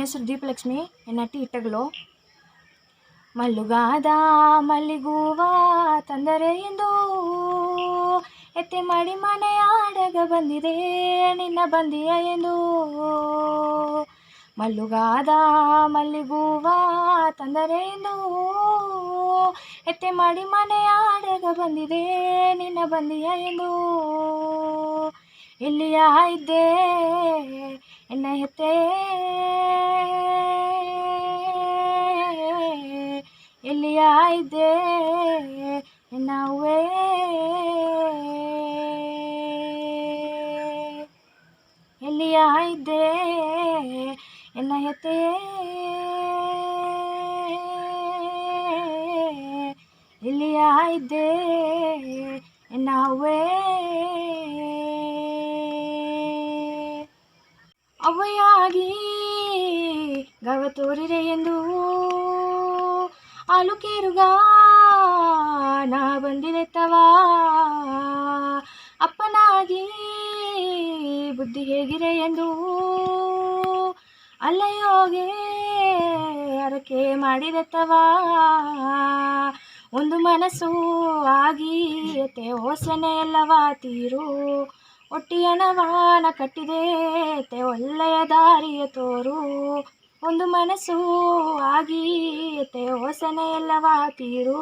ನನ್ನ ಹೆಸರು ದೀಪಲಕ್ಷ್ಮಿ ಎನ್ನಟ್ಟಿ ಇಟ್ಟಗಳು. ಮಲ್ಲುಗಾದ ಮಲ್ಲಿಗೂವ ತಂದರೆ ಎಂದು ಎತ್ತೆ ಮಾಡಿ ಮನೆಯಾಡಗ ಬಂದಿದೆ ನಿನ್ನ ಬಂದಿಯ ಎಂದು. ಮಲ್ಲುಗಾದ ಮಲ್ಲಿಗೂವ ತಂದರೆ ಎಂದು ಎತ್ತೆ ಮಾಡಿ ಮನೆಯಾಡಗ ಬಂದಿದೆ ನಿನ್ನ ಬಂದಿಯ ಎಂದು. ಎಲ್ಲಿಯ ಇದ್ದೆ ಎನ್ನ ಹೆತ್ತೆ, ಎಲ್ಲಿಯ ಇದ್ದೆ ಎನ್ನ ಹೂವೇ, ಎಲ್ಲಿಯ ಇದ್ದೆ ಎನ್ನ ಹೆತ್ತೆ, ಎಲ್ಲಿಯ ಇದ್ದೆ ಎನ್ನ ಹೂವೇ. ಅವ್ವಯಾಗಿ ಗವ ತೋರಿರೆ ಎಂದು ಹಾಲು ಕೇರುಗ ನಾ ಬಂದಿರೆತ್ತವ. ಅಪ್ಪನಾಗಿ ಬುದ್ಧಿ ಹೇಗಿರೆ ಎಂದು ಅಲ್ಲಯೋಗೆ ಹರಕೆ ಮಾಡಿದೆತ್ತವ. ಒಂದು ಮನಸ್ಸು ಆಗೀತೆ ಓಸನೆ ಎಲ್ಲವ ತೀರು, ಒಟ್ಟಿಯಣವಾನ ಕಟ್ಟಿದೆ ಒಳ್ಳೆಯ ದಾರಿಯ ತೋರು. ಒಂದು ಮನಸ್ಸು ಆಗೀತೆ ಓಸನೆ ಎಲ್ಲವ ತೀರು,